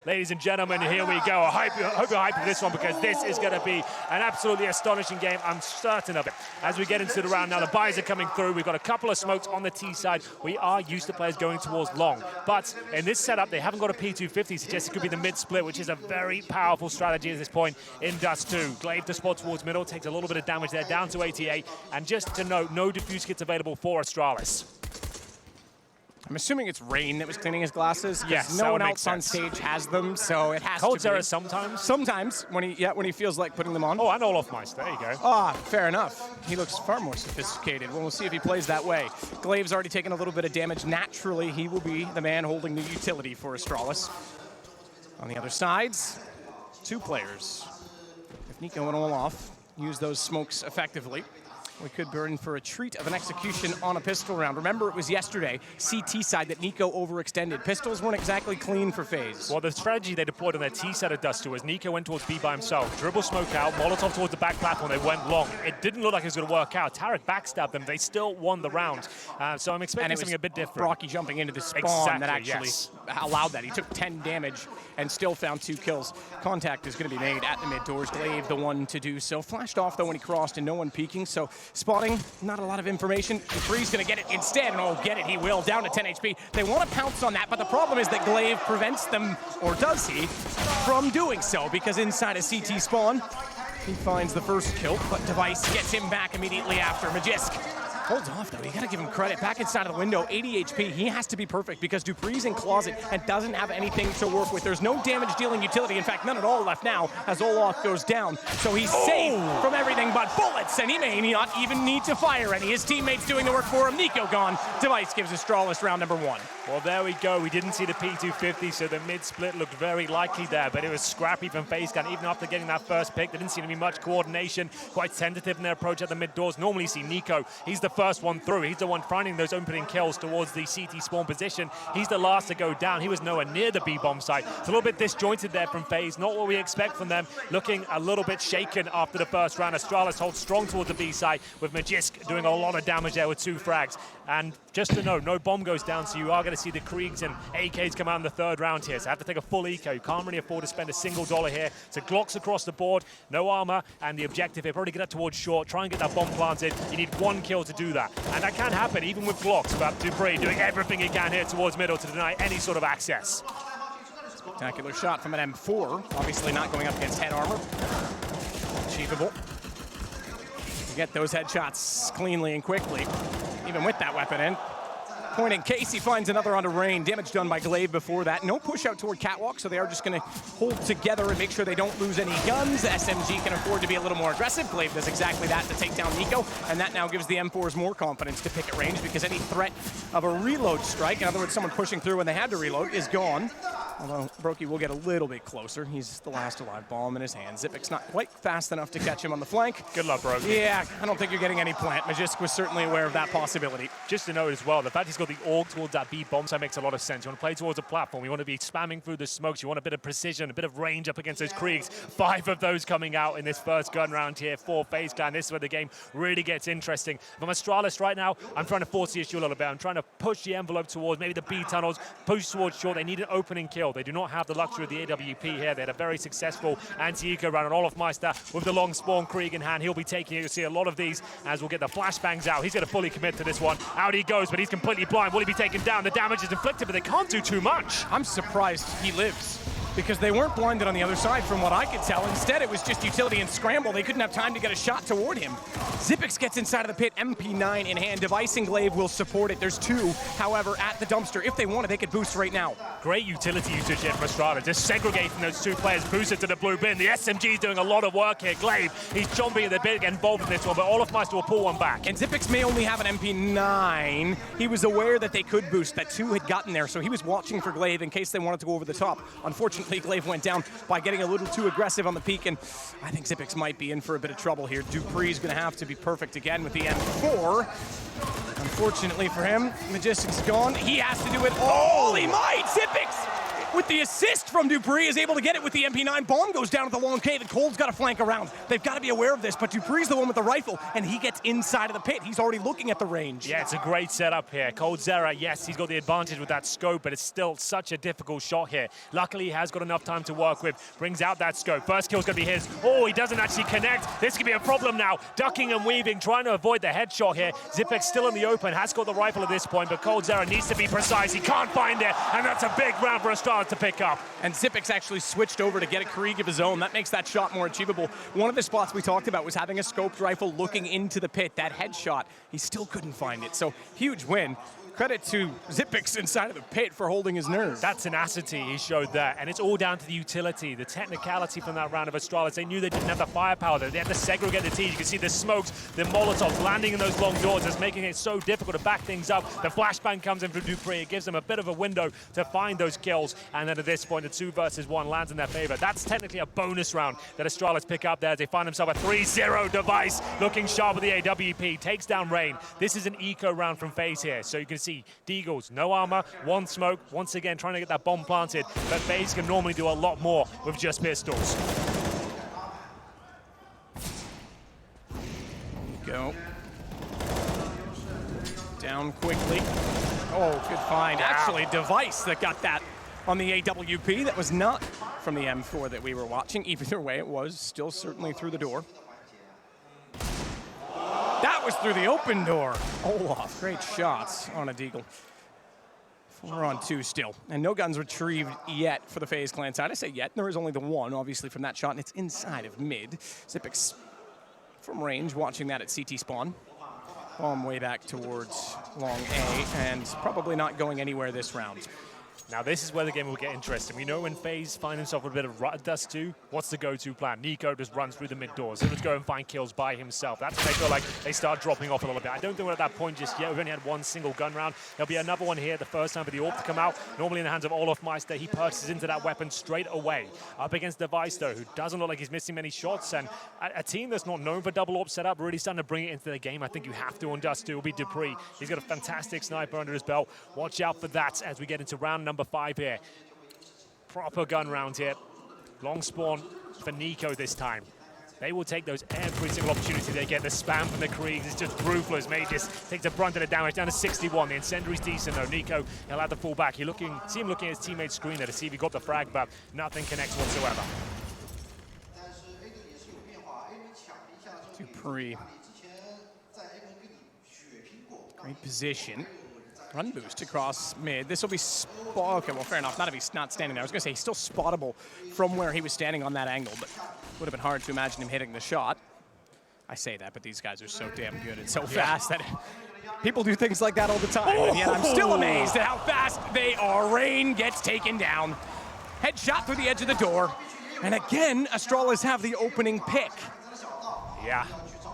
Ladies and gentlemen, here we go. I hope you're hyped for this one because this is going to be an absolutely astonishing game. I'm certain of it. As we get into the round now, the buys are coming through. We've got a couple of smokes on the T side. We are used to players going towards long. But in this setup, they haven't got a P250. Suggests it could be the mid-split, which is a very powerful strategy at this point in Dust2. Glaive to spot towards middle, takes a little bit of damage there, down to 88. And just to note, no diffuse kits available for Astralis. I'm assuming it's Rain that was cleaning his glasses. Yes, no one else on stage has them, so it has to be. Zera sometimes. Sometimes when he feels like putting them on. Oh, and Olaf Meister. There you go. Ah, fair enough. He looks far more sophisticated. Well, we'll see if he plays that way. Glaive's already taken a little bit of damage. Naturally, he will be the man holding the utility for Astralis. On the other sides, two players. If Nico and Olaf use those smokes effectively, we could burn for a treat of an execution on a pistol round. Remember, it was yesterday, CT side, that Nico overextended. Pistols weren't exactly clean for FaZe. Well, the strategy they deployed on their T side of Dust2 was Nico went towards B by himself, dribble smoke out, Molotov towards the back platform, they went long. It didn't look like it was going to work out. Tarek backstabbed them, they still won the round. So I'm expecting something a bit different. Brocky jumping into the spawn that actually allowed that. He took 10 damage and still found 2 kills. Contact is going to be made at the mid doors. Glaive, the one to do so. Flashed off, though, when he crossed and no one peeking. So spotting, not a lot of information. Free's going to get it instead, and oh, get it, he will. Down to 10 HP. They want to pounce on that, but the problem is that Glaive prevents them, or does he, from doing so, because inside a CT spawn, he finds the first kill, but Device gets him back immediately after. Magisk holds off, though. You gotta give him credit. Back inside of the window, 80 HP. He has to be perfect because Dupree's in closet and doesn't have anything to work with. There's no damage-dealing utility. In fact, none at all left now as Olaf goes down. So he's safe from everything but bullets, and he may not even need to fire any. His teammates doing the work for him. Nico gone. Device gives Astralis round number 1. Well, there we go. We didn't see the P250, so the mid-split looked very likely there, but it was scrappy from FaZe. Even after getting that first pick, there didn't seem to be much coordination. Quite tentative in their approach at the mid doors. Normally you see Nico. He's the first one through. He's the one finding those opening kills towards the CT spawn position. He's the last to go down. He was nowhere near the B-bomb site. It's a little bit disjointed there from FaZe. Not what we expect from them. Looking a little bit shaken after the first round. Astralis holds strong towards the B side with Magisk doing a lot of damage there with 2 frags. And just to know, no bomb goes down, so you are going to see the Kriegs and AKs come out in the 3rd round here. So have to take a full eco. You can't really afford to spend a single dollar here. So Glocks across the board, no armor, and the objective here, probably get up towards short, try and get that bomb planted. You need 1 kill to do that. And that can happen even with Glocks, but Dupree doing everything he can here towards middle to deny any sort of access. Spectacular shot from an M4, obviously not going up against head armor. Achievable. You get those headshots cleanly and quickly, even with that weapon in. Point in case he finds another onto Rain. Damage done by Glaive before that. No push out toward Catwalk, so they are just going to hold together and make sure they don't lose any guns. SMG can afford to be a little more aggressive. Glaive does exactly that to take down Nico, and that now gives the M4s more confidence to pick at range because any threat of a reload strike, in other words, someone pushing through when they had to reload, is gone. Although Brokey will get a little bit closer. He's the last alive bomb in his hand. Zipic's not quite fast enough to catch him on the flank. Good luck, Brokey. Yeah, I don't think you're getting any plant. Magisk was certainly aware of that possibility. Just to note as well, the fact he's got the AUG towards that B bomb side makes a lot of sense. You want to play towards a platform. You want to be spamming through the smokes. You want a bit of precision, a bit of range up against those Kriegs. 5 of those coming out in this first gun round here for FaZe Clan. This is where the game really gets interesting. If I'm Astralis right now, I'm trying to force the issue a little bit. I'm trying to push the envelope towards maybe the B tunnels, push towards short. They need an opening kill. They do not have the luxury of the AWP here. They had a very successful anti-eco round on Olaf Meister with the long spawn Krieg in hand. He'll be taking it. You'll see a lot of these as we'll get the flashbangs out. He's going to fully commit to this one. Out he goes, but he's completely blind. Will he be taken down? The damage is inflicted, but they can't do too much. I'm surprised he lives, because they weren't blinded on the other side from what I could tell. Instead, it was just utility and scramble. They couldn't have time to get a shot toward him. Zipix gets inside of the pit, MP9 in hand. Device and Glaive will support it. There's 2, however, at the dumpster. If they wanted, they could boost right now. Great utility usage here for Astralis. Just segregating those 2 players, boosted to the blue bin. The SMG is doing a lot of work here. Glaive, he's jumping at the bit, getting involved in this one, but Olaf Meister will pull one back. And Zipix may only have an MP9. He was aware that they could boost, that 2 had gotten there, so he was watching for Glaive in case they wanted to go over the top. Unfortunately, Glaive went down by getting a little too aggressive on the peak, and I think Zipix might be in for a bit of trouble here. Dupree's going to have to be perfect again with the M4. Unfortunately for him, Magistic's gone. He has to do it all. He might! Zipix with the assist from Dupree, is able to get it with the MP9. Bomb goes down to the long cave, and Cold's got to flank around. They've got to be aware of this, but Dupree's the one with the rifle, and he gets inside of the pit. He's already looking at the range. Yeah, it's a great setup here. coldzera, yes, he's got the advantage with that scope, but it's still such a difficult shot here. Luckily, he has got enough time to work with. Brings out that scope. First kill's going to be his. Oh, he doesn't actually connect. This could be a problem now. Ducking and weaving, trying to avoid the headshot here. Xyp9x still in the open, has got the rifle at this point, but coldzera needs to be precise. He can't find it, and that's a big round for Astralis to pick up. And Xyp9x actually switched over to get a Krieg of his own. That makes that shot more achievable. One of the spots we talked about was having a scoped rifle looking into the pit. That headshot, he still couldn't find it. So huge win. Credit to Xyp9x inside of the pit for holding his nerve. That tenacity he showed there, and it's all down to the utility, the technicality from that round of Astralis. They knew they didn't have the firepower there. They had to segregate the teams. You can see the smokes, the molotovs landing in those long doors. It's making it so difficult to back things up. The flashbang comes in from Dupree. It gives them a bit of a window to find those kills, and then at this point, the 2 versus 1 lands in their favor. That's technically a bonus round that Astralis pick up there as they find themselves a 3-0 device, looking sharp with the AWP, takes down Rain. This is an eco round from FaZe here, so you can see Deagles, no armor, 1 smoke, once again trying to get that bomb planted, but FaZe can normally do a lot more with just pistols. Go. Down quickly. Oh, good find. Actually, device that got that on the AWP. That was not from the M4 that we were watching. Either way, it was still certainly through the door. That was through the open door. Olaf, great shots on a Deagle. 4-on-2 still. And no guns retrieved yet for the FaZe clan side. I say yet, there is only the one, obviously, from that shot, and it's inside of mid. Xyp9x from range, watching that at CT spawn. Bomb way back towards long A, and probably not going anywhere this round. Now this is where the game will get interesting. We know when FaZe find himself with a bit of Dust2, what's the go-to plan? Nico just runs through the mid doors. He'll just go and find kills by himself. That's when they feel like they start dropping off a little bit. I don't think we're at that point just yet. We've only had 1 single gun round. There'll be another one here, the first time for the AWP to come out. Normally in the hands of Olaf Meister, he purchases into that weapon straight away. Up against Device though, who doesn't look like he's missing many shots, and a team that's not known for double AWP setup, really starting to bring it into the game. I think you have to on Dust2. Will be Dupree. He's got a fantastic sniper under his belt. Watch out for that as we get into round number 5 here. Proper gun round here. Long spawn for Nico this time. They will take those every single opportunity they get. The spam from the Kriegs is just ruthless. Mages takes a brunt of the damage down to 61. The incendiary's decent though. Nico, he'll have the full back. See him looking at his teammate's screen there to see if he got the frag, but nothing connects whatsoever. Dupree. Great position. Run boost across mid. This will be okay, well, fair enough. Not if he's not standing there. I was going to say he's still spottable from where he was standing on that angle, but would have been hard to imagine him hitting the shot. I say that, but these guys are so damn good and so fast that people do things like that all the time. And yet I'm still amazed at how fast they are. Rain gets taken down. Headshot through the edge of the door. And again, Astralis have the opening pick. Yeah.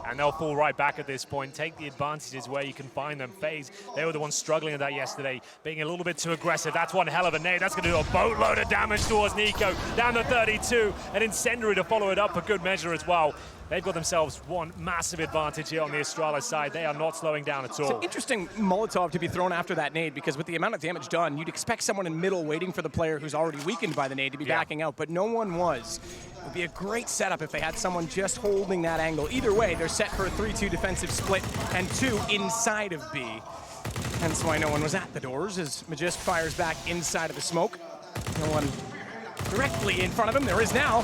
And they'll fall right back at this point, take the advantages where you can find them. FaZe, they were the ones struggling at that yesterday, being a little bit too aggressive. That's one hell of a nade. That's going to do a boatload of damage towards Nico. Down to 32, an incendiary to follow it up for good measure as well. They've got themselves one massive advantage here on the Astralis side. They are not slowing down at all. It's an interesting Molotov to be thrown after that nade, because with the amount of damage done, you'd expect someone in middle waiting for the player who's already weakened by the nade to be backing out, but no one was. It would be a great setup if they had someone just holding that angle. Either way, they're set for a 3-2 defensive split and 2 inside of B. Hence why no one was at the doors as Magisk fires back inside of the smoke. No one directly in front of him. There is now.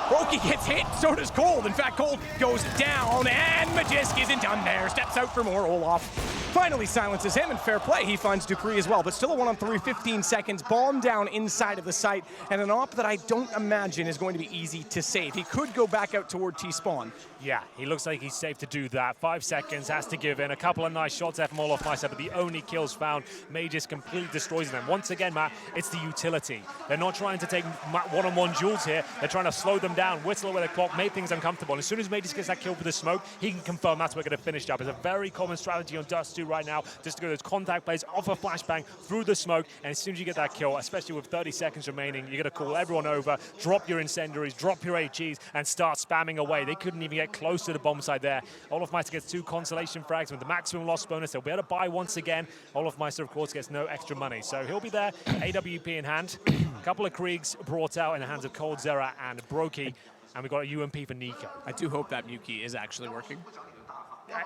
Brokey gets hit, so does Cold. In fact, Cold goes down, and Magisk isn't done there. Steps out for more. Olaf finally silences him, and fair play. He finds Dupree as well, but still a 1-on-3, 15 seconds. Bomb down inside of the site, and an op that I don't imagine is going to be easy to save. He could go back out toward T-spawn. Yeah, he looks like he's safe to do that. 5 seconds, has to give in. A couple of nice shots there from Olaf Meister, but the only kills found, Mages completely destroys them. Once again, Matt, it's the utility. They're not trying to take one-on-one duels here. They're trying to slow them him down, whistle away the clock, made things uncomfortable. And as soon as Matis gets that kill for the smoke, he can confirm that's where we're going to finish up. It's a very common strategy on Dust2 right now, just to go those contact plays off a flashbang through the smoke. And as soon as you get that kill, especially with 30 seconds remaining, you're going to call everyone over, drop your incendiaries, drop your HEs, and start spamming away. They couldn't even get close to the bomb site there. Olofmeister gets 2 consolation frags with the maximum loss bonus. They'll be able to buy once again. Olofmeister, of course, gets no extra money. So he'll be there, AWP in hand. A couple of Kriegs brought out in the hands of Cold Zera and Brokey. And we've got a UMP for Nico. I do hope that mute key is actually working.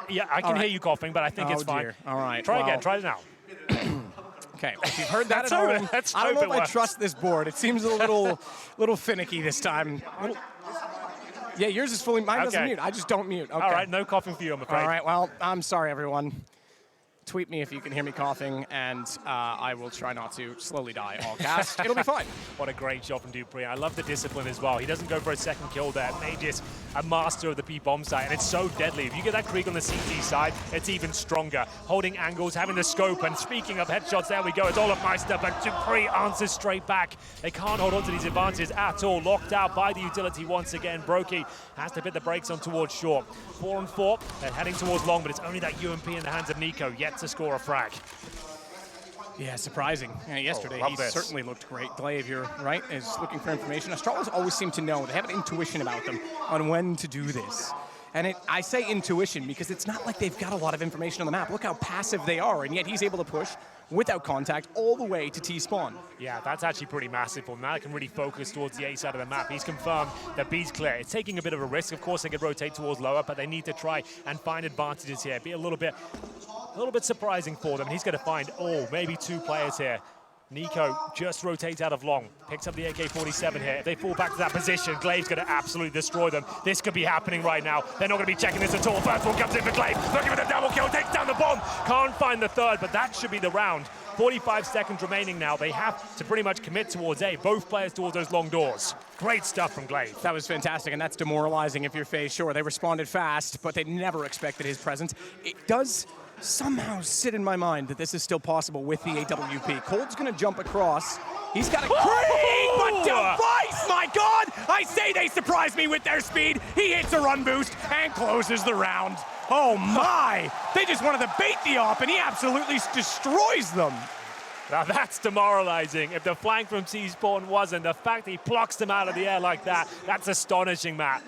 Yeah, I can hear you coughing, but I think it's fine. Dear. All right. Try again. Try it now. Okay, if you've heard that at home, I don't know if I trust this board. It seems a little finicky this time. Yeah, yours is fully, mine doesn't mute. I just don't mute. Okay. All right, no coughing for you, I'm afraid. All right, well, I'm sorry, everyone. Tweet me if you can hear me coughing, and I will try not to slowly die all cast. It'll be fine. What a great job from Dupree. I love the discipline as well. He doesn't go for a second kill there. Magus, a master of the P-bomb site, and it's so deadly. If you get that Krieg on the CT side, it's even stronger. Holding angles, having the scope, and speaking of headshots, there we go. It's Olofmeister, but Dupree answers straight back. They can't hold on to these advantages at all. Locked out by the utility once again. Brokey has to put the brakes on towards short. 4-on-4, they're heading towards long, but it's only that UMP in the hands of Nico yet to score a frag. Yeah, surprising. Yesterday, he certainly looked great. Glaive, you're right, is looking for information. Astralis always seem to know. They have an intuition about them on when to do this. And I say intuition because it's not like they've got a lot of information on the map. Look how passive they are, and yet he's able to push without contact all the way to T-spawn. Yeah, that's actually pretty massive for him. Now they can really focus towards the A side of the map. He's confirmed that B's clear. It's taking a bit of a risk. Of course, they could rotate towards lower, but they need to try and find advantages here. Be a little bit surprising for them. He's going to find, maybe 2 players here. Nico just rotates out of long, picks up the AK-47 here. If they fall back to that position, Glaive's going to absolutely destroy them. This could be happening right now. They're not going to be checking this at all. First one comes in for Glaive, looking for the double kill, takes down the bomb. Can't find the third, but that should be the round. 45 seconds remaining now. They have to pretty much commit towards A, both players towards those long doors. Great stuff from Glaive. That was fantastic, and that's demoralizing if you're FaZe. Sure, they responded fast, but they never expected his presence. It does somehow sit in my mind that this is still possible with the AWP. Cold's gonna jump across. He's got a Krieg, but Device, my God! I say they surprise me with their speed. He hits a run boost and closes the round. Oh my! They just wanted to bait the op, and he absolutely destroys them. Now that's demoralizing. If the flank from C-spawn wasn't, the fact that he plucks them out of the air like that, that's astonishing, Matt.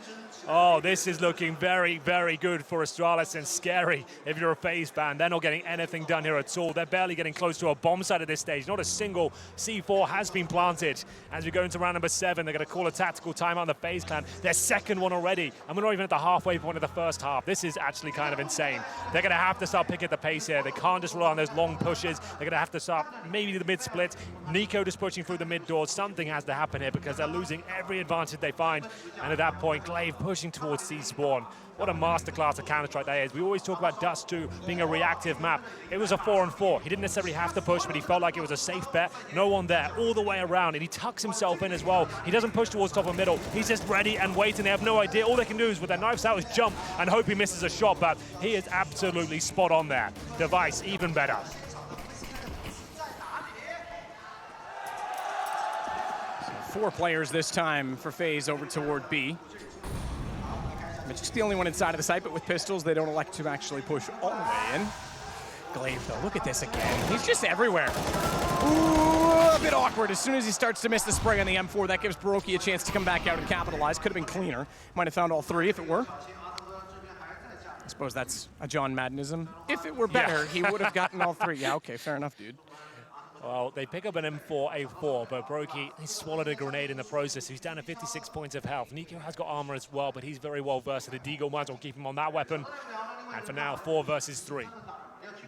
Oh, this is looking very, very good for Astralis, and scary if you're a FaZe fan. They're not getting anything done here at all. They're barely getting close to a bomb site at this stage. Not a single C4 has been planted. As we go into round number 7, they're going to call a tactical timeout on the FaZe clan. Their second one already, and we're not even at the halfway point of the first half. This is actually kind of insane. They're going to have to start picking up the pace here. They can't just rely on those long pushes. They're going to have to start maybe the mid-split. Nico just pushing through the mid doors. Something has to happen here because they're losing every advantage they find. And at that point, Glaive pushing towards C-spawn. What a masterclass of Counter-Strike that is. We always talk about Dust2 being a reactive map. It was a 4-on-4. He didn't necessarily have to push, but he felt like it was a safe bet. No one there, all the way around, and he tucks himself in as well. He doesn't push towards top or middle. He's just ready and waiting. They have no idea. All they can do is with their knives out is jump and hope he misses a shot, but he is absolutely spot on there. Device, even better. So 4 players this time for FaZe over toward B. Magic's the only one inside of the site, but with pistols, they don't elect to actually push all the way in. Glaive, though, look at this again. He's just everywhere. Ooh, a bit awkward. As soon as he starts to miss the spray on the M4, that gives Brokey a chance to come back out and capitalize. Could have been cleaner. Might have found all 3 if it were. I suppose that's a John Maddenism. If it were better, he would have gotten all 3. Yeah, okay, fair enough, dude. Well, they pick up an M4, A4, but Brokey, he swallowed a grenade in the process. He's down to 56 points of health. Nico has got armor as well, but he's very well versed. The Deagle might as well keep him on that weapon. And for now, 4 versus 3.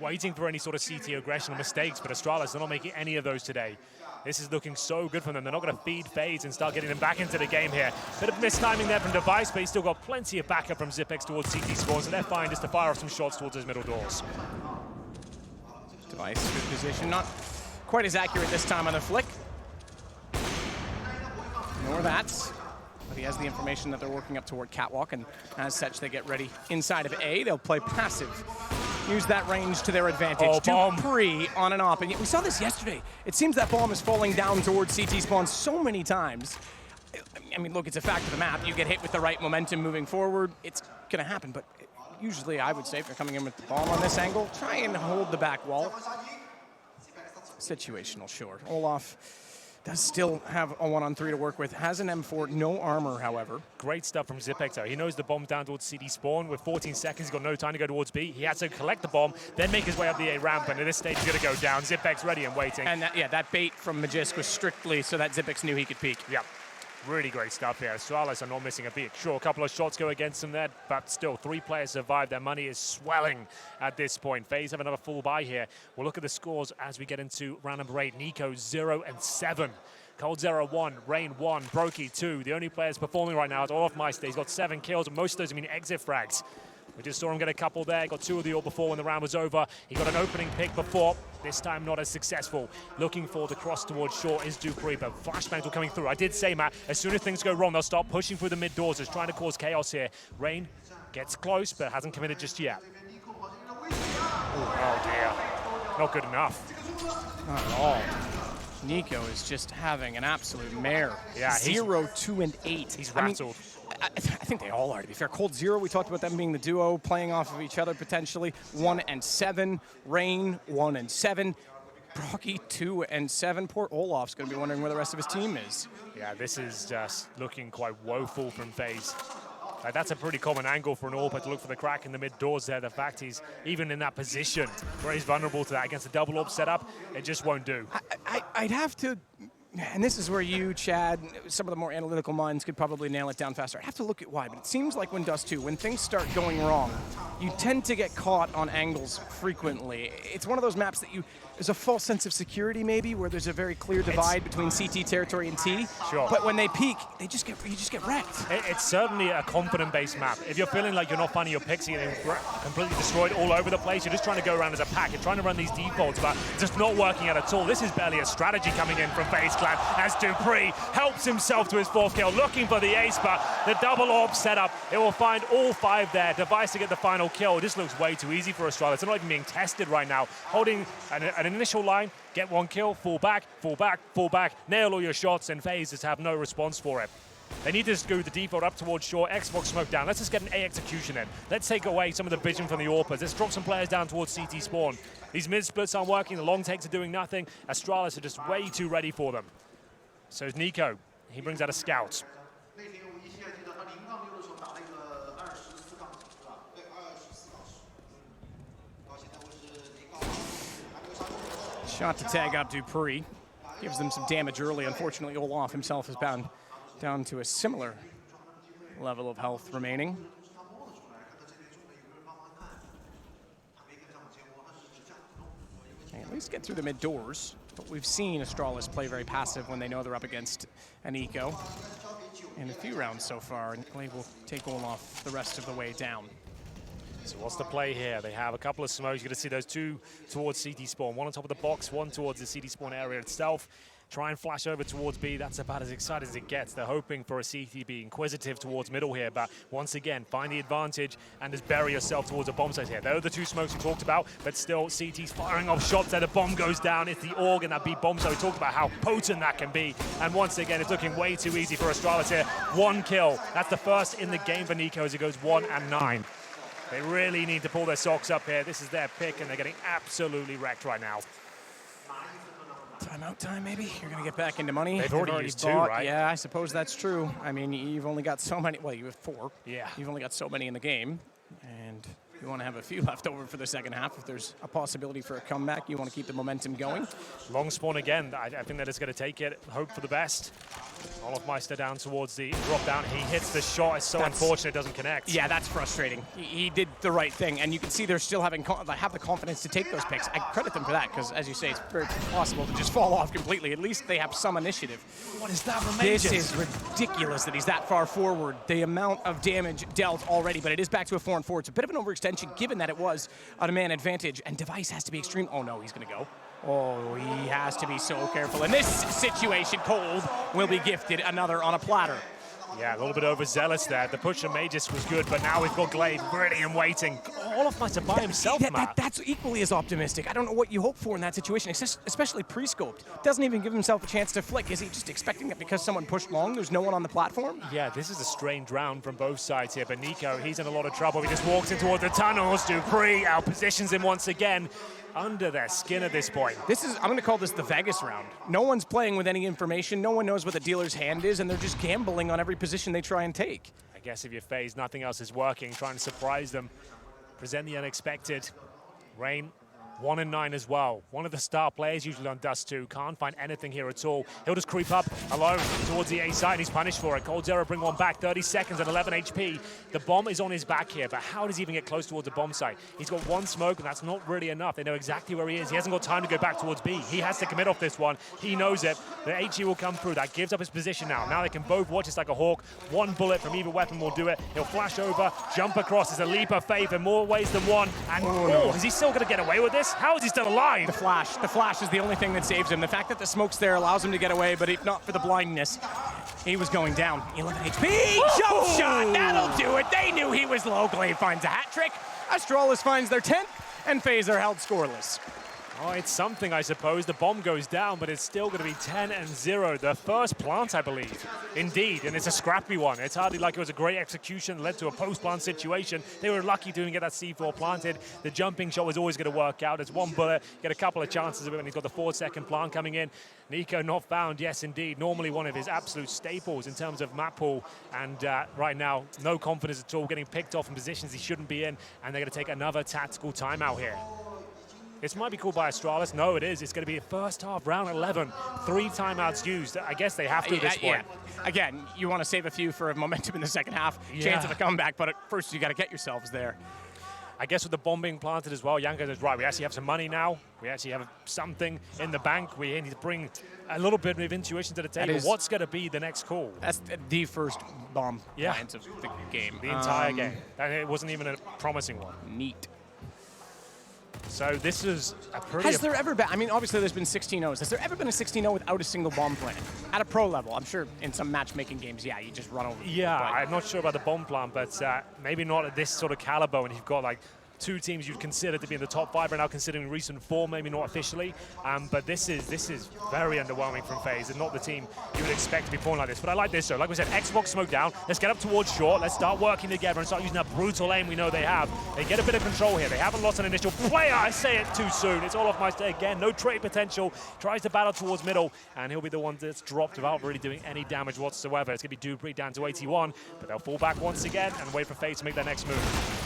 Waiting for any sort of CT aggression or mistakes, but Astralis, they're not making any of those today. This is looking so good for them. They're not going to feed FaZe and start getting them back into the game here. Bit of mistiming there from Device, but he's still got plenty of backup from Zipex towards CT spawn, so they're fine just to fire off some shots towards his middle doors. Device, good position. Not quite as accurate this time on the flick. Nor that. But he has the information that they're working up toward Catwalk, and as such, they get ready inside of A. They'll play passive. Use that range to their advantage. Dupree on and off. And we saw this yesterday. It seems that bomb is falling down towards CT spawn so many times. I mean, look, it's a fact of the map. You get hit with the right momentum moving forward, it's going to happen. But usually, I would say, if you're coming in with the bomb on this angle, try and hold the back wall. Situational, sure. Olaf does still have a 1-on-3 to work with. Has an M4, no armor, however. Great stuff from Zipex there. He knows the bomb's down towards CD spawn. With 14 seconds, he's got no time to go towards B. He has to collect the bomb, then make his way up the A ramp, and at this stage, he's going to go down. Zipex ready and waiting. And that bait from Magisk was strictly so that Zipex knew he could peek. Yeah. Really great stuff here. Astralis are not missing a beat. Sure, a couple of shots go against them there, but still, 3 players survive. Their money is swelling at this point. FaZe have another full buy here. We'll look at the scores as we get into round number 8. Nico 0-7. Cold 0-1, Rain 1, Brokey 2. The only players performing right now is Olaf Meister. He's got 7 kills, and most of those have been exit frags. We just saw him get a couple there. Got 2 of the all before when the round was over. He got an opening pick before. This time not as successful. Looking for the cross towards short is Dupree, but flashbangs were coming through. I did say, Matt, as soon as things go wrong, they'll start pushing through the mid doors. Just trying to cause chaos here. Rain gets close, but hasn't committed just yet. Oh dear. Not good enough. Not at all. Nico is just having an absolute mare. Yeah, 0, 2, and 8. He's rattled. I think they all are, to be fair. Cold 0, we talked about them being the duo, playing off of each other potentially. 1-7. Rain, 1-7. Brocky, 2-7. Poor Olaf's going to be wondering where the rest of his team is. Yeah, this is just looking quite woeful from FaZe. That's a pretty common angle for an AWP to look for the crack in the mid doors there. The fact he's even in that position where he's vulnerable to that against a double AWP setup, it just won't do. I'd have to, and this is where you, Chad, some of the more analytical minds could probably nail it down faster. I have to look at why, but it seems like when Dust2, when things start going wrong, you tend to get caught on angles frequently. It's one of those maps that there's a false sense of security maybe, where there's a very clear divide between CT territory and T. Sure. But when they peak, you just get wrecked. It's certainly a confident-based map. If you're feeling like you're not finding your picks, you're getting completely destroyed all over the place, you're just trying to go around as a pack. You're trying to run these defaults, but just not working out at all. This is barely a strategy coming in from FaZe Clan as Dupree helps himself to his 4th kill, looking for the ace, but the double AWP setup, it will find all 5 there. Device to get the final kill. This looks way too easy for Astralis. They're not even being tested right now. Holding an initial line, get 1 kill, fall back, fall back, fall back, nail all your shots, and FaZe just have no response for it. They need to screw the default up towards short, Xbox smoke down. Let's just get an A execution in. Let's take away some of the vision from the AWPers. Let's drop some players down towards CT spawn. These mid splits aren't working, the long takes are doing nothing. Astralis are just way too ready for them. So is Nico. He brings out a scout. Shot to tag up Dupree. Gives them some damage early. Unfortunately, Olaf himself is bound down to a similar level of health remaining. At least get through the mid doors. But we've seen Astralis play very passive when they know they're up against an eco. In a few rounds so far, and Glaive will take Olaf the rest of the way down. So what's the play here? They have a couple of smokes. You're going to see those 2 towards CT spawn. 1 on top of the box, 1 towards the CT spawn area itself. Try and flash over towards B. That's about as excited as it gets. They're hoping for a CTB inquisitive towards middle here, but once again, find the advantage and just bury yourself towards a bomb site here. Those are the 2 smokes we talked about, but still CT's firing off shots there. The bomb goes down. It's the org and that B bomb site. We talked about how potent that can be. And once again, it's looking way too easy for Astralis here. 1 kill. That's the first in the game for Nico as it goes 1-9. They really need to pull their socks up here. This is their pick, and they're getting absolutely wrecked right now. Timeout time, maybe? You're going to get back into money. They've already used 2, bought. right? Yeah, I suppose that's true. I mean, you've only got so many. Well, you have 4. Yeah. You've only got so many in the game. And you want to have a few left over for the second half. If there's a possibility for a comeback, you want to keep the momentum going. Long spawn again. I think they're just going to take it, hope for the best. Olaf Meister down towards the drop down. He hits the shot. It's so unfortunate it doesn't connect. Yeah, that's frustrating. He did the right thing, and you can see they're still have the confidence to take those picks. I credit them for that, because as you say, it's very possible to just fall off completely. At least they have some initiative. What is that from This is ridiculous that he's that far forward. The amount of damage dealt already, but it is back to a 4-4. It's a bit of an overextension, given that it was on a man advantage, and Device has to be extreme. Oh no, he's going to go. Oh, he has to be so careful. In this situation, Cold will be gifted another on a platter. Yeah, a little bit overzealous there. The push of Magus was good, but now we've got Glaive ready and waiting. olofmeister by himself, Matt. That's equally as optimistic. I don't know what you hope for in that situation, especially pre-scoped. Doesn't even give himself a chance to flick. Is he just expecting that because someone pushed long, there's no one on the platform? Yeah, this is a strange round from both sides here, but Nico, he's in a lot of trouble. He just walks in towards the tunnels. Dupree outpositions him once again. Under their skin at this point. I'm going to call this the Vegas round. No one's playing with any information. No one knows what the dealer's hand is, and they're just gambling on every position they try and take. I guess if you're FaZe, nothing else is working. Trying to surprise them, present the unexpected. Rain, 1-9 as well. One of the star players usually on Dust2. Can't find anything here at all. He'll just creep up alone towards the A side. He's punished for it. coldzera bring one back. 30 seconds at 11 HP. The bomb is on his back here, but how does he even get close towards the bomb site? He's got one smoke, and that's not really enough. They know exactly where he is. He hasn't got time to go back towards B. He has to commit off this one. He knows it. The HE will come through. That gives up his position now. Now they can both watch this like a hawk. One bullet from either weapon will do it. He'll flash over, jump across. There's a leap of faith in more ways than one. And is he still going to get away with this? How is he still alive? The flash is the only thing that saves him. The fact that the smoke's there allows him to get away, but if not for the blindness, he was going down. 11 HP, jump shot, that'll do it. They knew he was low. Glaive finds a hat trick. Astralis finds their 10th, and FaZe are held scoreless. Oh, it's something, I suppose. The bomb goes down, but it's still going to be 10-0. The first plant, I believe. Indeed, and it's a scrappy one. It's hardly like it was a great execution, led to a post-plant situation. They were lucky to get that C4 planted. The jumping shot was always going to work out. It's one bullet, get a couple of chances of it when he's got the 4-second plant coming in. Nico not found, yes, indeed. Normally one of his absolute staples in terms of map pool. And right now, no confidence at all, getting picked off in positions he shouldn't be in. And they're going to take another tactical timeout here. This might be called by Astralis. No, it is. It's going to be a first half, round 11. 3 timeouts used. I guess they have to at this point. Yeah. Again, you want to save a few for momentum in the second half. Chance of a comeback, but at first you got to get yourselves there. I guess with the bomb being planted as well, Yanko is right. We actually have some money now. We actually have something in the bank. We need to bring a little bit of intuition to the table. What's going to be the next call? That's the first bomb plant of the game. The entire game. And it wasn't even a promising one. Neat. So this is a pretty... Has there ever been, I mean, obviously there's been 16-0s. Has there ever been a 16-0 without a single bomb plant? At a pro level, I'm sure in some matchmaking games, you just run over. Yeah, I'm not sure about the bomb plant, but maybe not at this sort of caliber when you've got like 2 teams you'd consider to be in the top 5 right now, considering recent form, maybe not officially. But this is very underwhelming from FaZe, and not the team you would expect to be playing like this. But I like this, though. Like we said, Xbox smoke down. Let's get up towards short. Let's start working together and start using that brutal aim we know they have. They get a bit of control here. They haven't lost an initial player. I say it too soon. It's olofmeister again. No trade potential. Tries to battle towards middle, and he'll be the one that's dropped without really doing any damage whatsoever. It's going to be Dupree down to 81, but they'll fall back once again and wait for FaZe to make their next move.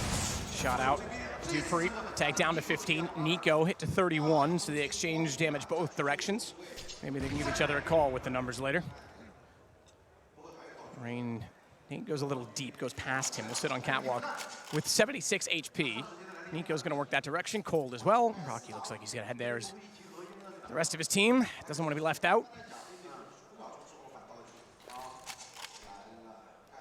Shot out. Dupree, tag down to 15. Nico hit to 31, so they exchange damage both directions. Maybe they can give each other a call with the numbers later. Rain, I think goes a little deep, goes past him. We'll sit on catwalk with 76 HP. Nico's going to work that direction. Cold as well. Rocky looks like he's going to head there. The rest of his team doesn't want to be left out.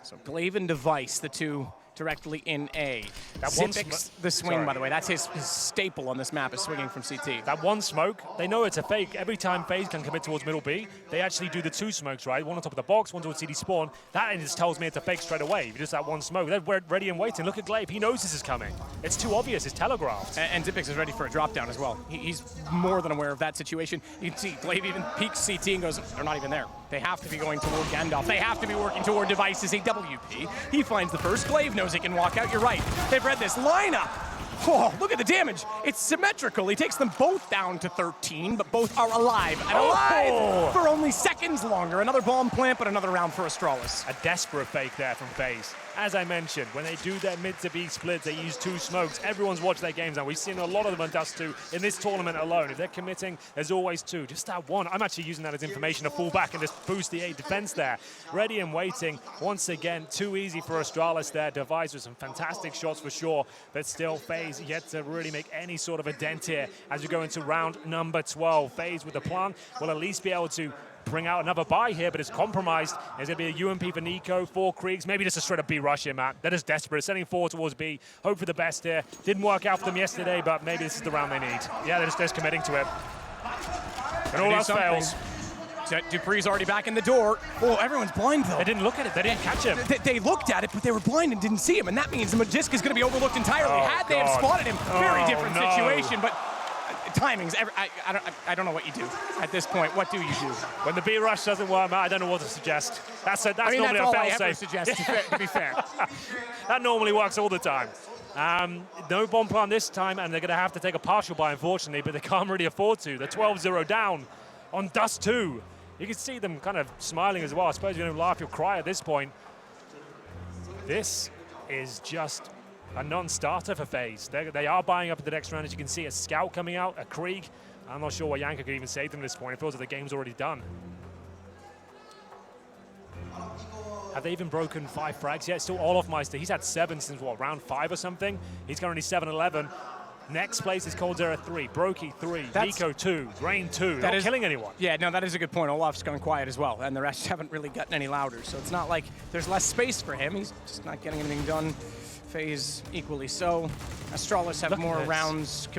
So Glaive and Device, the 2 directly in A. Zipix, the swing, by the way, that's his staple on this map, is swinging from CT. That one smoke, they know it's a fake. Every time FaZe can commit towards middle B, they actually do the 2 smokes, right? One on top of the box, one towards CD spawn. That just tells me it's a fake straight away. Just that one smoke. They're ready and waiting. Look at Glaive. He knows this is coming. It's too obvious. It's telegraphed. And Zipix is ready for a drop down as well. He's more than aware of that situation. You can see Glaive even peeks CT and goes, they're not even there. They have to be going toward Gandalf. They have to be working toward Devices, a WP. He finds the first. Glaive knows he can walk out. You're right. They've read this lineup. Oh, look at the damage. It's symmetrical. He takes them both down to 13, but both are alive. And alive for only seconds longer. Another bomb plant, but another round for Astralis. A desperate fake there from FaZe. As I mentioned, when they do their mid to B splits, they use 2 smokes. Everyone's watched their games now. We've seen a lot of them on Dust2 in this tournament alone. If they're committing, there's always 2. Just that one. I'm actually using that as information to fall back and just boost the A defense there. Ready and waiting. Once again, too easy for Astralis there. Device with some fantastic shots for sure, but still FaZe yet to really make any sort of a dent here as we go into round number 12. FaZe with the plan will at least be able to bring out another buy here, but it's compromised. There's going to be a UMP for Nico, 4 Kriegs, maybe just a straight up B rush here, Matt. They're just desperate, sending 4 towards B. Hope for the best here. Didn't work out for them yesterday, but maybe this is the round they need. Yeah, they're just committing to it. And all else fails. Dupree's already back in the door. Oh, everyone's blind, though. They didn't look at it. They didn't catch him. They looked at it, but they were blind and didn't see him, and that means the Magisk is going to be overlooked entirely. Had they have spotted him, very different situation, but timings, I don't know what you do at this point. What do you do? When the B rush doesn't work, I don't know what to suggest. That's normally that's a all I fail-safe. ever suggest, to be fair. That normally works all the time. No bomb plant this time, and they're going to have to take a partial buy, unfortunately, but they can't really afford to. They're 12-0 down on Dust2. You can see them kind of smiling as well. I suppose you're going to laugh, you'll cry at this point. This is just a non-starter for FaZe. They are buying up at the next round. As you can see, a Scout coming out, a Krieg. I'm not sure what Yanka could even save them at this point. It feels like the game's already done. Have they even broken 5 frags yet? Still Olofmeister. He's had 7 since, what, round 5 or something? He's currently 7-11. Next place is Coldzera 3, Brokey 3, Nico 2, Rain 2. They're not killing anyone. Yeah, no, that is a good point. Olaf's gone quiet as well, and the rest haven't really gotten any louder. So it's not like there's less space for him. He's just not getting anything done. FaZe equally so. Astralis have more rounds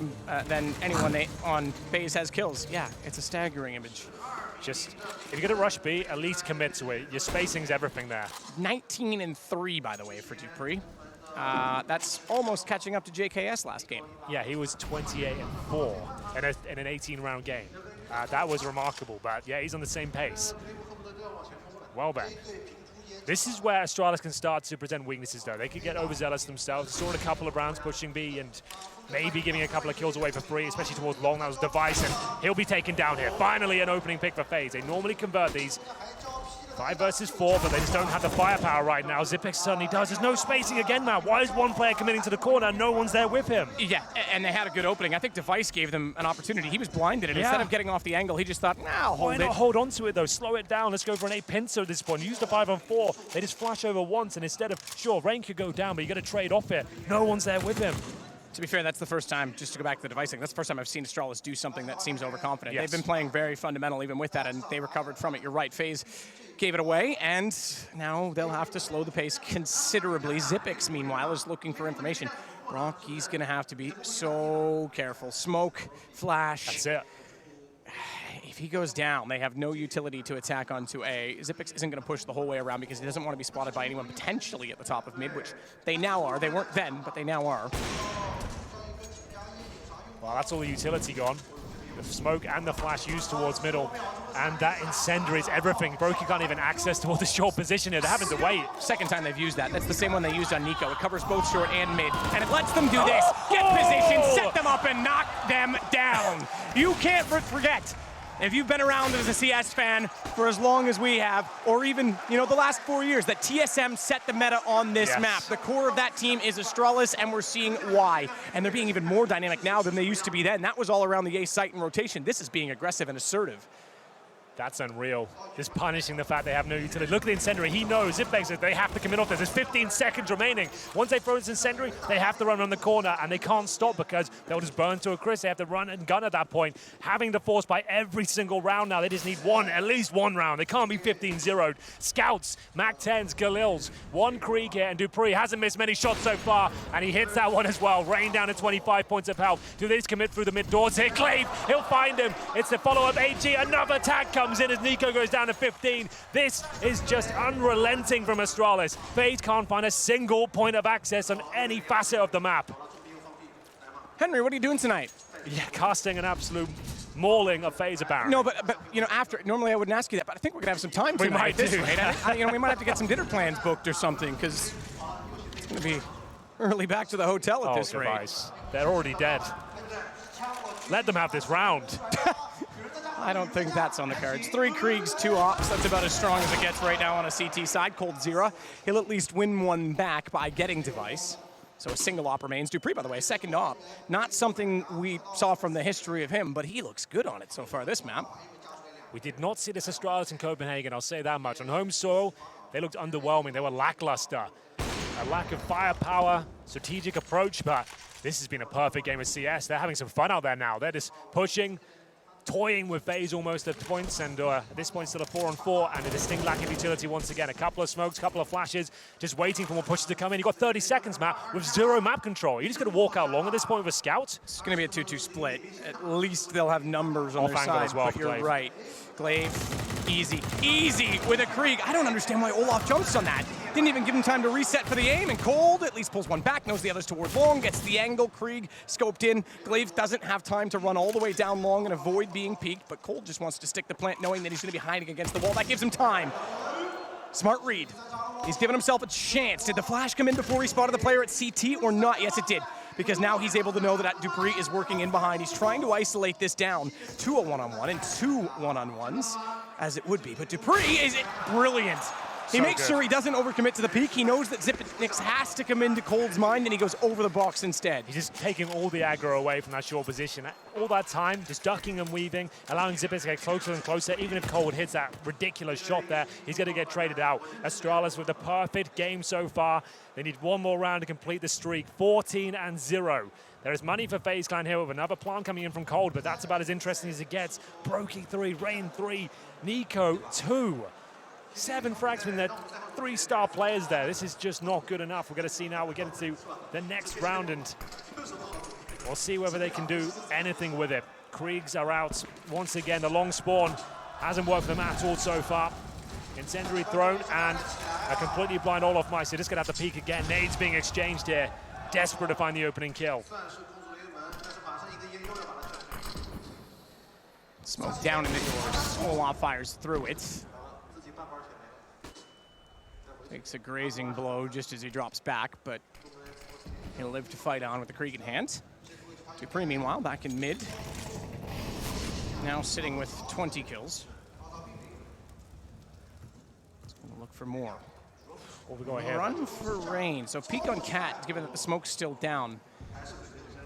than anyone on FaZe has kills. Yeah, it's a staggering image. Just, if you're going to rush B, at least commit to it. Your spacing's everything there. 19-3, by the way, for Dupree. That's almost catching up to JKS last game. Yeah, he was 28-4 in an 18-round game. That was remarkable, but yeah, he's on the same pace. Well then. This is where Astralis can start to present weaknesses, though. They could get overzealous themselves, sort a couple of rounds pushing B and maybe giving a couple of kills away for free, especially towards long. That was Device, and he'll be taken down here. Finally, an opening pick for FaZe. They normally convert these 5 versus 4, but they just don't have the firepower right now. Xyp9x certainly does. There's no spacing again now. Why is one player committing to the corner and no one's there with him? Yeah, and they had a good opening. I think Device gave them an opportunity. He was blinded, and instead of getting off the angle, he just thought, nah, I'll hold it. Why not hold on to it, though? Slow it down. Let's go for an 8-pincer at this point. Use the 5-on-4. They just flash over once, and instead of, sure, Rain could go down, but you got to trade off it. No one's there with him. To be fair, that's the first time, just to go back to the Device thing, that's the first time I've seen Astralis do something that seems overconfident. Yes. They've been playing very fundamental even with that, and they recovered from it. You're right, FaZe gave it away, and now they'll have to slow the pace considerably. Xyp9x, meanwhile, is looking for information. Brock, he's going to have to be so careful. Smoke, flash. That's it. If he goes down, they have no utility to attack onto A. Xyp9x isn't going to push the whole way around because he doesn't want to be spotted by anyone potentially at the top of mid, which they now are. They weren't then, but they now are. Well, that's all the utility gone. The smoke and the flash used towards middle. And that incendiary is everything. Brokey can't even access towards the short position here. They're having to wait. Second time they've used that. That's the same one they used on Nico. It covers both short and mid. And it lets them do this. Get position, set them up, and knock them down. You can't forget. If you've been around as a CS fan for as long as we have, or even, you know, the last 4 years, that TSM set the meta on this map. The core of that team is Astralis, and we're seeing why. And they're being even more dynamic now than they used to be then. That was all around the A site and rotation. This is being aggressive and assertive. That's unreal. Just punishing the fact they have no utility. Look at the incendiary. He knows Xyp9x that they have to commit off this. There's 15 seconds remaining. Once they throw this incendiary, they have to run around the corner, and they can't stop because they'll just burn to a crisp. They have to run and gun at that point. Having to force by every single round now. They just need at least one round. They can't be 15-0'd. Scouts, Mac-10s, Galils, one Krieg here, and Dupree hasn't missed many shots so far, and he hits that one as well. Rain down to 25 points of health. Do they just commit through the mid doors here? Glaive, he'll find him. It's the follow-up AG. Another tag comes in as Nico goes down to 15. This is just unrelenting from Astralis. FaZe can't find a single point of access on any facet of the map. Henry, what are you doing tonight? Yeah, casting an absolute mauling of FaZe apparently. No, but you know, normally I wouldn't ask you that, but I think we're gonna have some time tonight. We might do. Right? You know, we might have to get some dinner plans booked or something, because it's gonna be early back to the hotel at this rate. They're already dead. Let them have this round. I don't think that's on the cards. 3 Kriegs, 2 ops. That's about as strong as it gets right now on a CT side. Coldzera, he'll at least win one back by getting Device. So a single op remains. Dupree, by the way, second op. Not something we saw from the history of him, but he looks good on it so far this map. We did not see this Astralis in Copenhagen, I'll say that much. On home soil, they looked underwhelming. They were lackluster. A lack of firepower, strategic approach, but this has been a perfect game of CS. They're having some fun out there now. They're just pushing, toying with FaZe almost at points, and at this point still a 4-on-4 and a distinct lack of utility once again. A couple of smokes, couple of flashes, just waiting for more pushes to come in. You've got 30 seconds, Matt, with 0 map control. You're just going to walk out long at this point with a scout? It's going to be a 2-2 split. At least they'll have numbers on their side, as well, but you're right. Glaive Easy, easy with a Krieg. I don't understand why Olaf jumps on that. Didn't even give him time to reset for the aim, and Cold at least pulls one back, knows the other's towards long, gets the angle. Krieg scoped in. Glaive doesn't have time to run all the way down long and avoid being peeked, but Cold just wants to stick the plant knowing that he's going to be hiding against the wall. That gives him time. Smart read. He's given himself a chance. Did the flash come in before he spotted the player at CT or not? Yes, it did, because now he's able to know that Dupree is working in behind. He's trying to isolate this down to a one-on-one and two one-on-ones, as it would be. But Dupree is brilliant. He makes sure he doesn't overcommit to the peak. He knows that Zipnix has to come into Cold's mind, and he goes over the box instead. He's just taking all the aggro away from that short position. All that time, just ducking and weaving, allowing Zipnix to get closer and closer. Even if Cold hits that ridiculous shot there, he's going to get traded out. Astralis with the perfect game so far. They need one more round to complete the streak. 14-0. There is money for FaZe Clan here with another plant coming in from Cold, but that's about as interesting as it gets. Brokey 3, Rain 3, Nico 2. 7 frags from their 3-star players there. This is just not good enough. We're going to see now, we're getting to the next round, and we'll see whether they can do anything with it. Kriegs are out once again. The long spawn hasn't worked for them at all so far. Incendiary thrown, and a completely blind Olaf Meister just going to have to peek again. Nades being exchanged here. Desperate to find the opening kill. Smoke down in the doors. Olaf fires through it. Takes a grazing blow just as he drops back, but he'll live to fight on with the Krieg in hand. Dupree, meanwhile, back in mid. Now sitting with 20 kills. He's going to look for more. Run for Rain. So peek on Cat, given that the smoke's still down.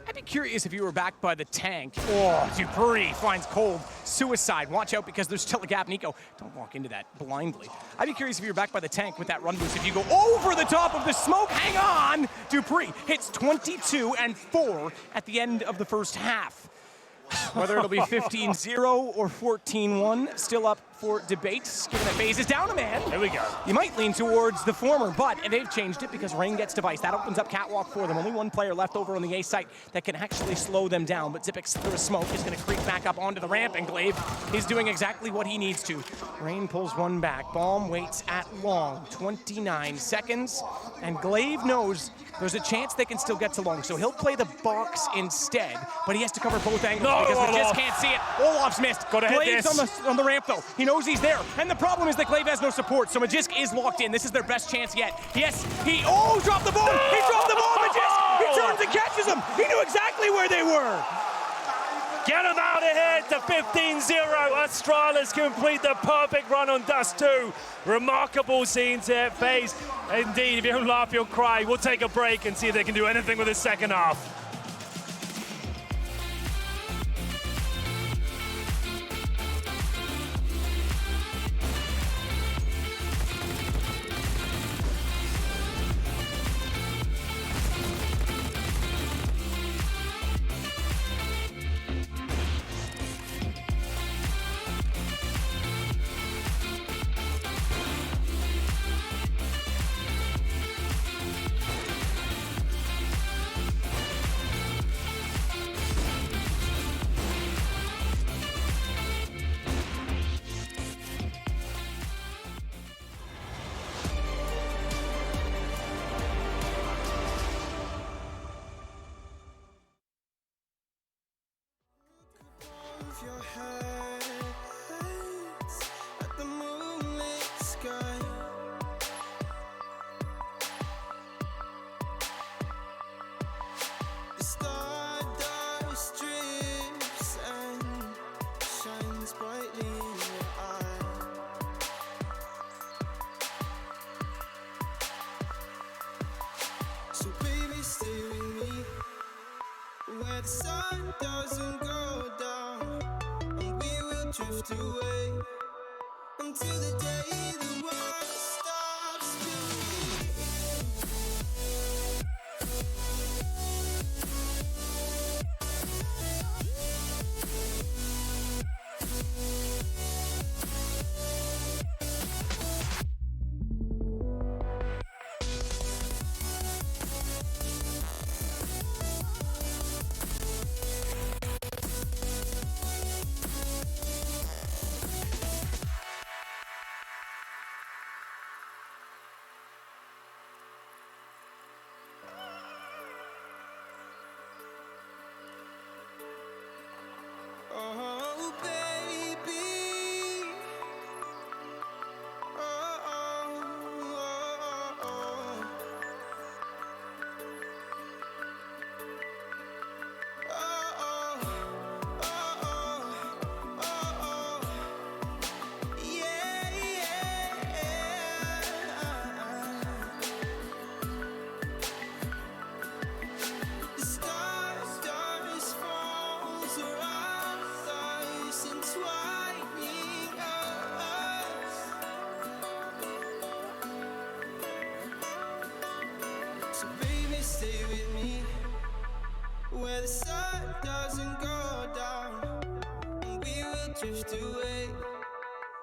I'd be curious if you were back by the tank. Oh, Dupree finds Cold. Suicide. Watch out because there's still a gap. Nico, don't walk into that blindly. I'd be curious if you were back by the tank with that run boost. If you go over the top of the smoke, hang on! Dupree hits 22 and 4 at the end of the first half. Whether it'll be 15-0 or 14-1, still up for debate, given that FaZe is down a man. There we go. You might lean towards the former, but they've changed it because Rain gets device. That opens up Catwalk for them. Only one player left over on the A site that can actually slow them down, but Zipix through a smoke is going to creep back up onto the ramp, and Glaive is doing exactly what he needs to. Rain pulls one back. Bomb waits at long. 29 seconds, and Glaive knows there's a chance they can still get to long, so he'll play the box instead, but he has to cover both angles because they just can't see it. Olaf's missed. Glaive's on the ramp, though. He knows he's there, and the problem is that Glaive has no support, so Magisk is locked in. This is their best chance yet. Yes, dropped the ball! He dropped the ball, Magisk! He turns and catches him! He knew exactly where they were! Get him out of here to 15-0. Astralis complete the perfect run on Dust2. Remarkable scenes here, FaZe. Indeed, if you don't laugh, you'll cry. We'll take a break and see if they can do anything with the second half. Your head at the moonlit sky. The stardust drips and shines brightly in your eye. So baby, stay with me where the sun doesn't go down. Drift away until the day the world stops spinning. stay with me where the sun doesn't go down, and we will drift away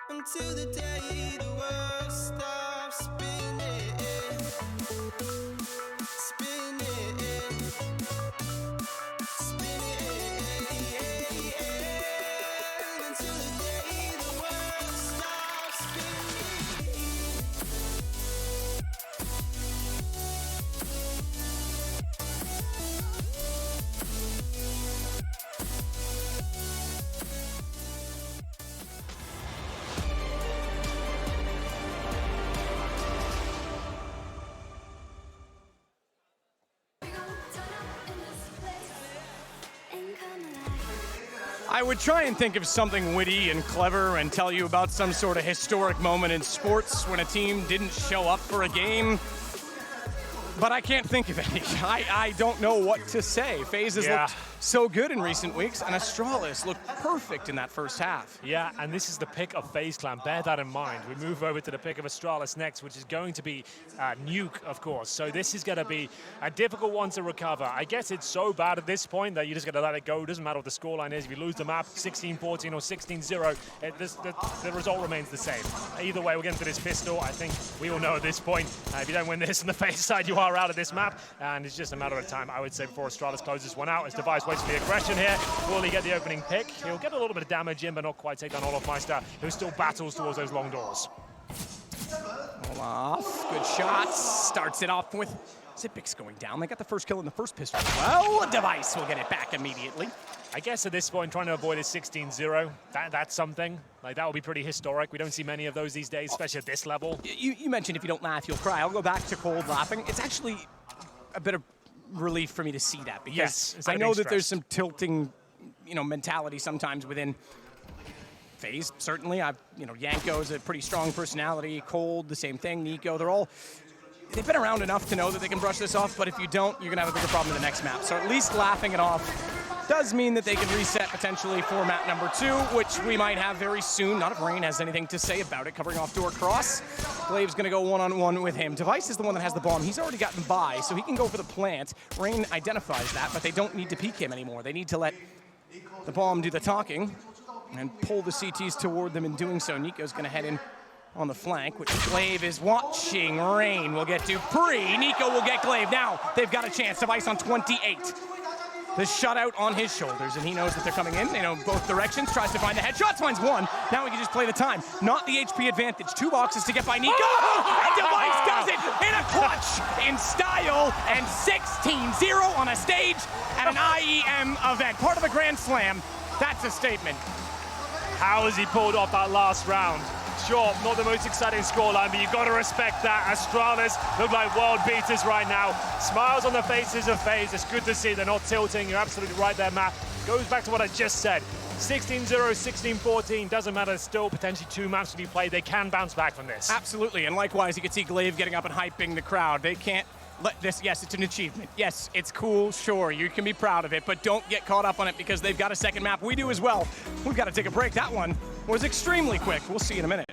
until the day the world stops spinning, spinning, spinning, until the day the world stops spinning. I would try and think of something witty and clever and tell you about some sort of historic moment in sports when a team didn't show up for a game, but I can't think of any. I don't know what to say. FaZe has looked so good in recent weeks, and Astralis looked perfect in that first half. Yeah, and this is the pick of FaZe Clan. Bear that in mind. We move over to the pick of Astralis next, which is going to be Nuke, of course. So this is going to be a difficult one to recover. I guess it's so bad at this point that you just got to let it go. It doesn't matter what the scoreline is. If you lose the map 16-14 or 16-0, the result remains the same. Either way, we're getting to this pistol. I think we all know at this point, if you don't win this on the FaZe side, you are out of this map. And it's just a matter of time, I would say, before Astralis closes this one out. As Device waits for the aggression here. Will he get the opening pick? He'll get a little bit of damage in, but not quite take down Olofmeister, who still battles towards those long doors. Olaf, good shots. Starts it off with Zipix going down. They got the first kill in the first pistol. Well, Device will get it back immediately. I guess at this point, trying to avoid a 16-0, that's something. Like, that would be pretty historic. We don't see many of those these days, especially at this level. You mentioned if you don't laugh, you'll cry. I'll go back to cold laughing. It's actually a bit of relief for me to see that, because I know that there's some tilting, mentality sometimes within FaZe. Certainly, Yanko's a pretty strong personality. Cold, the same thing. Nico, they've been around enough to know that they can brush this off, but if you don't, you're gonna have a bigger problem in the next map. So at least laughing it off does mean that they can reset potentially for map number 2, which we might have very soon. Not if Rain has anything to say about it. Covering off door cross. Glave's gonna go one-on-one with him. Device is the one that has the bomb. He's already gotten by, so he can go for the plant. Rain identifies that, but they don't need to peek him anymore. They need to let the bomb do the talking and pull the CTs toward them. In doing so, Nico's gonna head in on the flank, which Glaive is watching. Rain will get to pre. Nico will get Glaive. Now they've got a chance. Device on 28. The shutout on his shoulders, and he knows that they're coming in. They know both directions, tries to find the headshots, finds one. Now he can just play the time. Not the HP advantage. 2 boxes to get by Nico. And Device does it in a clutch in style, and 16-0 on a stage at an IEM event. Part of a Grand Slam. That's a statement. How has he pulled off that last round? Sure, not the most exciting scoreline, but you've got to respect that. Astralis look like world beaters right now. Smiles on the faces of FaZe. It's good to see they're not tilting. You're absolutely right there, Matt. Goes back to what I just said. 16-0, 16-14, doesn't matter. There's still potentially 2 maps to be played. They can bounce back from this. Absolutely, and likewise, you can see Glaive getting up and hyping the crowd. They can't let this, yes, it's an achievement. Yes, it's cool, sure, you can be proud of it, but don't get caught up on it because they've got a second map. We do as well. We've got to take a break. That one was extremely quick. We'll see you in a minute.